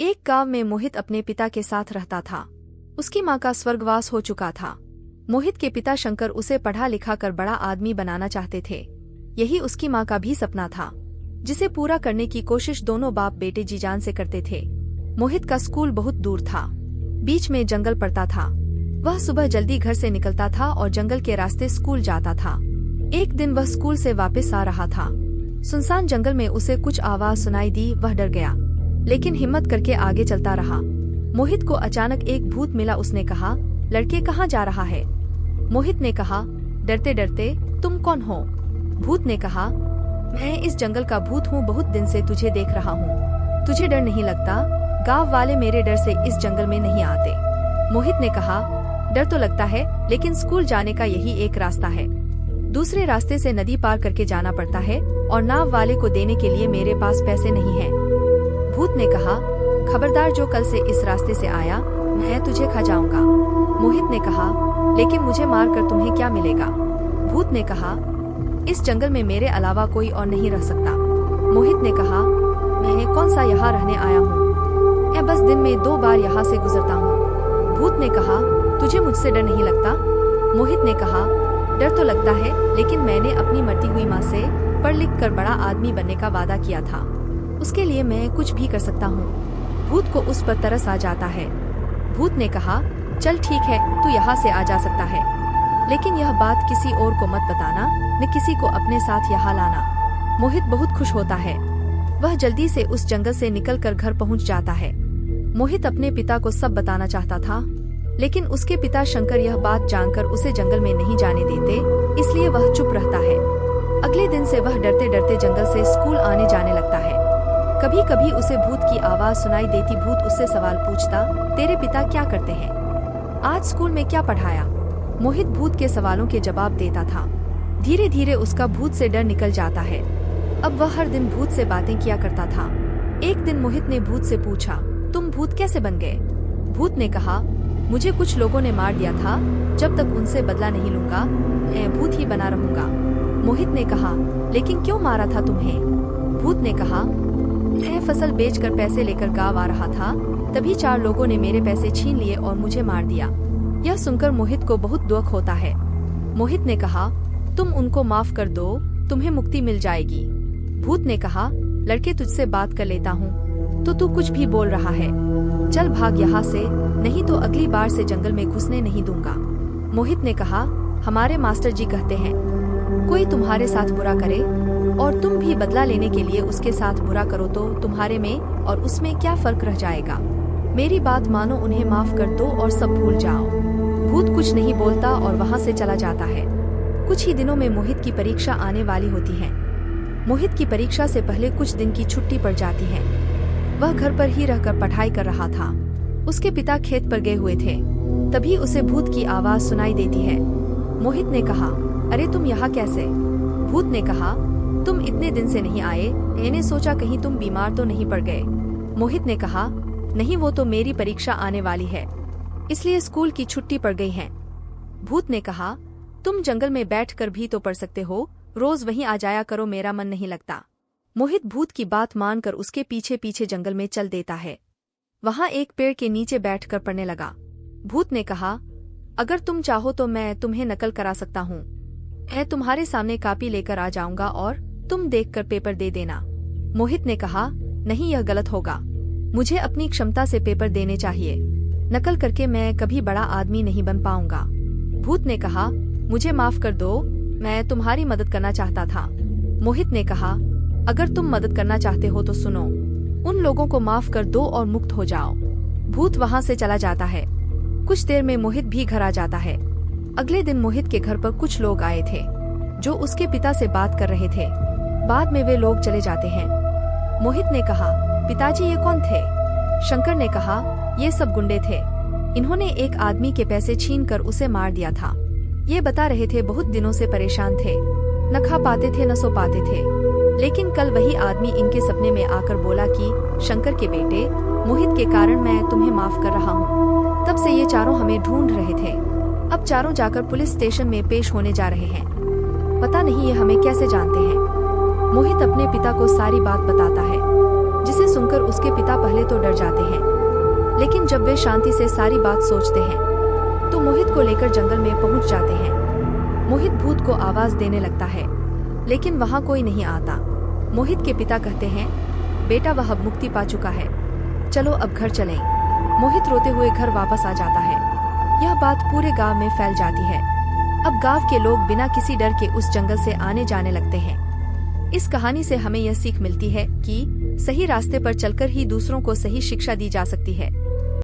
एक गांव में मोहित अपने पिता के साथ रहता था। उसकी माँ का स्वर्गवास हो चुका था। मोहित के पिता शंकर उसे पढ़ा लिखा कर बड़ा आदमी बनाना चाहते थे। यही उसकी माँ का भी सपना था, जिसे पूरा करने की कोशिश दोनों बाप बेटे जी जान से करते थे। मोहित का स्कूल बहुत दूर था, बीच में जंगल पड़ता था। वह सुबह जल्दी घर से निकलता था और जंगल के रास्ते स्कूल जाता था। एक दिन वह स्कूल से वापस आ रहा था। सुनसान जंगल में उसे कुछ आवाज सुनाई दी। वह डर गया, लेकिन हिम्मत करके आगे चलता रहा। मोहित को अचानक एक भूत मिला। उसने कहा, लड़के कहाँ जा रहा है? मोहित ने कहा, डरते डरते, तुम कौन हो? भूत ने कहा, मैं इस जंगल का भूत हूँ, बहुत दिन से तुझे देख रहा हूँ। तुझे डर नहीं लगता? गांव वाले मेरे डर से इस जंगल में नहीं आते। मोहित ने कहा, डर तो लगता है, लेकिन स्कूल जाने का यही एक रास्ता है। दूसरे रास्ते से नदी पार करके जाना पड़ता है और नाव वाले को देने के लिए मेरे पास पैसे नहीं हैं। भूत ने कहा, खबरदार, जो कल से इस रास्ते से आया, मैं तुझे खा जाऊंगा। मोहित ने कहा, लेकिन मुझे मारकर तुम्हें क्या मिलेगा? भूत ने कहा, इस जंगल में मेरे अलावा कोई और नहीं रह सकता। मोहित ने कहा, मैं कौन सा यहाँ रहने आया हूँ? मैं बस दिन में 2 बार यहाँ से गुजरता हूँ। भूत ने कहा, तुझे मुझसे डर नहीं लगता? मोहित ने कहा, डर तो लगता है, लेकिन मैंने अपनी मरती हुई माँ से पढ़ लिख कर बड़ा आदमी बनने का वादा किया था। उसके लिए मैं कुछ भी कर सकता हूँ। भूत को उस पर तरस आ जाता है। भूत ने कहा, चल ठीक है, तू यहाँ से आ जा सकता है, लेकिन यह बात किसी और को मत बताना, न किसी को अपने साथ यहाँ लाना। मोहित बहुत खुश होता है। वह जल्दी से उस जंगल से निकलकर घर पहुँच जाता है। मोहित अपने पिता को सब बताना चाहता था, लेकिन उसके पिता शंकर यह बात जानकर उसे जंगल में नहीं जाने देते, इसलिए वह चुप रहता है। अगले दिन से वह डरते डरते जंगल से स्कूल आने जाने लगता है। कभी कभी उसे भूत की आवाज सुनाई देती। भूत उससे सवाल पूछता, तेरे पिता क्या करते हैं? आज स्कूल में क्या पढ़ाया? मोहित भूत के सवालों के जवाब देता था। धीरे धीरे उसका भूत से डर निकल जाता है। अब वह हर दिन भूत से बातें किया करता था। एक दिन मोहित ने भूत से पूछा, तुम भूत कैसे बन गए? भूत ने कहा, मुझे कुछ लोगों ने मार दिया था, जब तक उनसे बदला नहीं लूंगा, मैं भूत ही बना रहूंगा। मोहित ने कहा, लेकिन क्यों मारा था तुम्हें? भूत ने कहा, मैं फसल बेचकर पैसे लेकर गाँव आ रहा था, तभी 4 लोगों ने मेरे पैसे छीन लिए और मुझे मार दिया। यह सुनकर मोहित को बहुत दुख होता है। मोहित ने कहा, तुम उनको माफ कर दो, तुम्हें मुक्ति मिल जाएगी। भूत ने कहा, लड़के, तुझसे बात कर लेता हूँ तो तू कुछ भी बोल रहा है। चल भाग यहाँ से, नहीं तो अगली बार से जंगल में घुसने नहीं दूंगा। मोहित ने कहा, हमारे मास्टर जी कहते हैं, कोई तुम्हारे साथ बुरा करे और तुम भी बदला लेने के लिए उसके साथ बुरा करो तो तुम्हारे में और उसमें क्या फर्क रह जाएगा? मेरी बात मानो, उन्हें माफ कर दो और सब भूल जाओ। भूत कुछ नहीं बोलता और वहाँ से चला जाता है। कुछ ही दिनों में मोहित की परीक्षा आने वाली होती है। मोहित की परीक्षा से पहले कुछ दिन की छुट्टी पड़ जाती है। वह घर पर ही रहकर पढ़ाई कर रहा था। उसके पिता खेत पर गए हुए थे। तभी उसे भूत की आवाज सुनाई देती है। मोहित ने कहा, अरे तुम यहाँ कैसे? भूत ने कहा, तुम इतने दिन से नहीं आए, मैंने सोचा कहीं तुम बीमार तो नहीं पड़ गए। मोहित ने कहा, नहीं, वो तो मेरी परीक्षा आने वाली है, इसलिए स्कूल की छुट्टी पड़ गई है। भूत ने कहा, तुम जंगल में बैठकर भी तो पढ़ सकते हो, रोज वहीं आ जाया करो, मेरा मन नहीं लगता। मोहित भूत की बात मानकर उसके पीछे पीछे जंगल में चल देता है। वहाँ एक पेड़ के नीचे बैठकर पढ़ने लगा। भूत ने कहा, अगर तुम चाहो तो मैं तुम्हें नकल करा सकता हूँ। मैं तुम्हारे सामने कॉपी लेकर आ जाऊंगा और तुम देखकर पेपर दे देना। मोहित ने कहा, नहीं, यह गलत होगा, मुझे अपनी क्षमता से पेपर देने चाहिए, नकल करके मैं कभी बड़ा आदमी नहीं बन पाऊंगा। भूत ने कहा, मुझे माफ कर दो, मैं तुम्हारी मदद करना चाहता था। मोहित ने कहा, अगर तुम मदद करना चाहते हो तो सुनो, उन लोगों को माफ कर दो और मुक्त हो जाओ। भूत वहाँ से चला जाता है। कुछ देर में मोहित भी घर आ जाता है। अगले दिन मोहित के घर पर कुछ लोग आए थे, जो उसके पिता से बात कर रहे थे। बाद में वे लोग चले जाते हैं। मोहित ने कहा, पिताजी, ये कौन थे? शंकर ने कहा, ये सब गुंडे थे, इन्होंने एक आदमी के पैसे छीन कर उसे मार दिया था। ये बता रहे थे बहुत दिनों से परेशान थे, न खा पाते थे न सो पाते थे, लेकिन कल वही आदमी इनके सपने में आकर बोला कि शंकर के बेटे मोहित के कारण मैं तुम्हें माफ कर रहा हूँ। तब से ये चारों हमें ढूंढ रहे थे। अब चारों जाकर पुलिस स्टेशन में पेश होने जा रहे हैं। पता नहीं ये हमें कैसे जानते हैं। मोहित अपने पिता को सारी बात बताता है, जिसे सुनकर उसके पिता पहले तो डर जाते हैं, लेकिन जब वे शांति से सारी बात सोचते हैं तो मोहित को लेकर जंगल में पहुंच जाते हैं। मोहित भूत को आवाज देने लगता है, लेकिन वहां कोई नहीं आता। मोहित के पिता कहते हैं, बेटा वह अब मुक्ति पा चुका है, चलो अब घर चलें। मोहित रोते हुए घर वापस आ जाता है। यह बात पूरे गांव में फैल जाती है। अब गांव के लोग बिना किसी डर के उस जंगल से आने जाने लगते हैं। इस कहानी से हमें यह सीख मिलती है कि सही रास्ते पर चलकर ही दूसरों को सही शिक्षा दी जा सकती है।